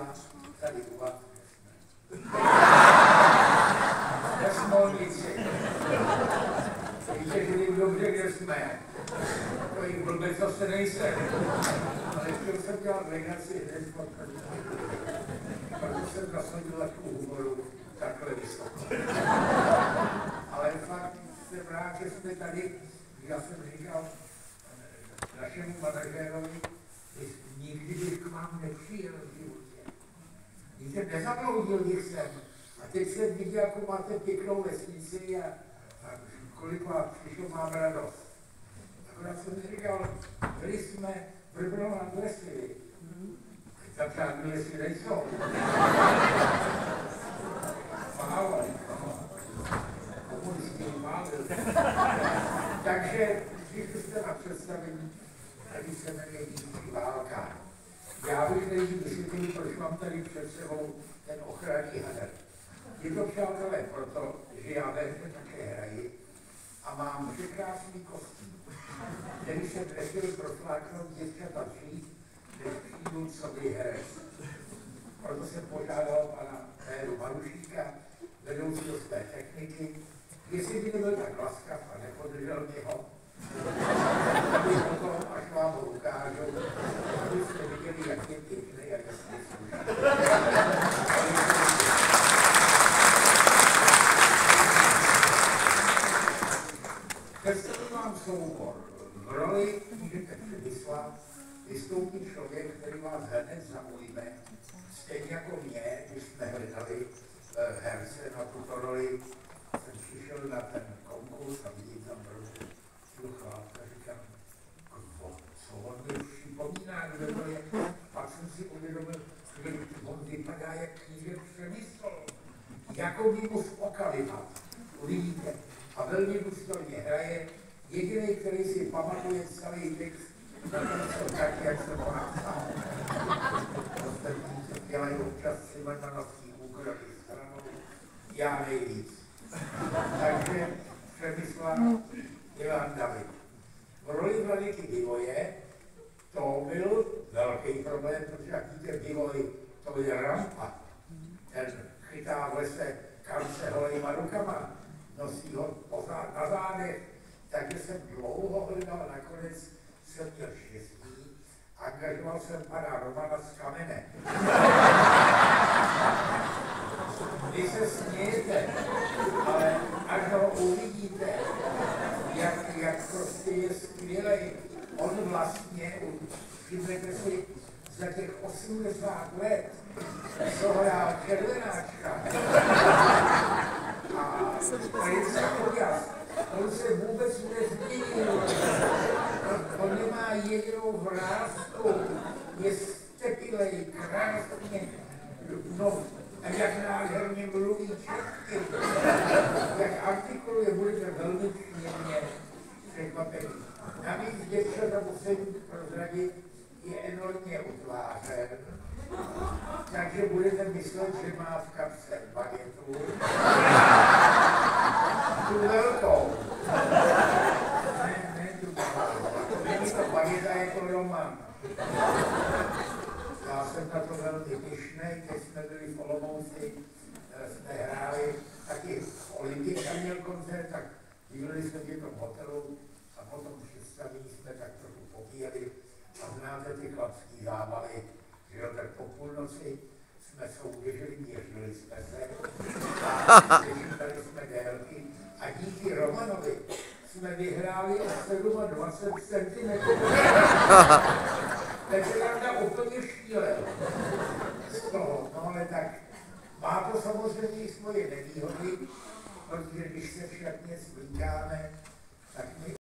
byla tady u vás. Ve Smolnici. Víte, že dobře, kde jsme. To je blbec, co se nejsem. Ale chtěl jsem dělat legaci hned pod proto jsem nasadila tu humoru takhle vysoko. Ale fakt jsem rád, že jsme tady, já jsem říkal našemu manažérovi, že nikdy bych k vám nepřijel v životě. Víte, nezabloudil bych jsem. A teď jsem viděl, jako máte pěknou vesnici a kolik vás přišlo, mám radost. Akorát jsem říkal, byli jsme Brno na Dresy. Tam žádný lesy nejsou. Málo. Komunisti málo. Takže přišli jste na představení, tady se jmenuje Díky válka. Já bych nejdřív vysvětlil, proč mám tady před sebou ten ochranný hadr. Je to, přátelé, proto, že já ve hře také hraji a mám překrásný kostým, který jsem nechtěl profláknout děvčata dřív, než přijdu sobě herec. Proto jsem požádal pana Péru Marušíka, vedoucího své techniky, jestli by nebyl tak laskav a nepodržel mě ho, aby potom, až vám ho ukážu, abyste viděli, jak je pěkný a jasně sluší. Představu vám soubor. V roli můžete předvyslat, vystoupí člověk, který vás hned zaujme, stejně jako mě, když jsme hledali herce na tuto roli, jsem přišel na ten konkurs a vidím tam Chválka, říkám, co on mi připomíná, kdo to je. Pak jsem si uvědomil, že on vypadá jak kníže Přemysl, jako by mu z Okalima. Uvidíte. A velmi důstojně hraje. Jediný, který si pamatuje celý text, tak, jak se to napsal. Ostatní se dělají občas třeba na nosí úkroky stranou. Já nejvíc. Takže Přemysla Ivan David. V roli Vladyky Bivoje to byl velký problém, protože jak víte, Bivoj, to je rampa. Ten chytá v lese kamse holejma rukama, nosí ho na zádech, takže jsem dlouho hledal, nakonec jsem měl štěstí, angažoval jsem pana Romana z Kamene. Vy se smějete, ale až ho uvidíte, jak prostě je skvělej, on vlastně, všimněte si, za těch 80 let, co hrál Červenáčka. A Prince Kojas, on se vůbec nezměnil. On nemá jedinou vrásku, je stepilej, krásně, no, a jak nádherně mluví česky, jak artikuluje, budete velmi příjemně překvapení. Navíc děvčata musím prozradit, je enormně utvářen, takže budete myslet, že má v kapse bagetu. Tu velkou. Ne, tu velkou. Není to bageta, je to Roman. Já jsem na to velmi pyšnej, když jsme byli v Olomouci, jsme hráli taky v Olympika měl koncert, tak bydleli jsme v jednom hotelu a potom představení jsme tak trochu popíjeli a znáte ty chlapský zábavy, že jo, tak po půlnoci jsme soutěžili, měřili jsme se a vyšítali jsme délky a díky Romanovi jsme vyhráli o 27 cm. Takže Jarda úplně šílel z toho, no ale tak má to samozřejmě svoje nevýhody, protože když se však mě zvlíkáme, tak my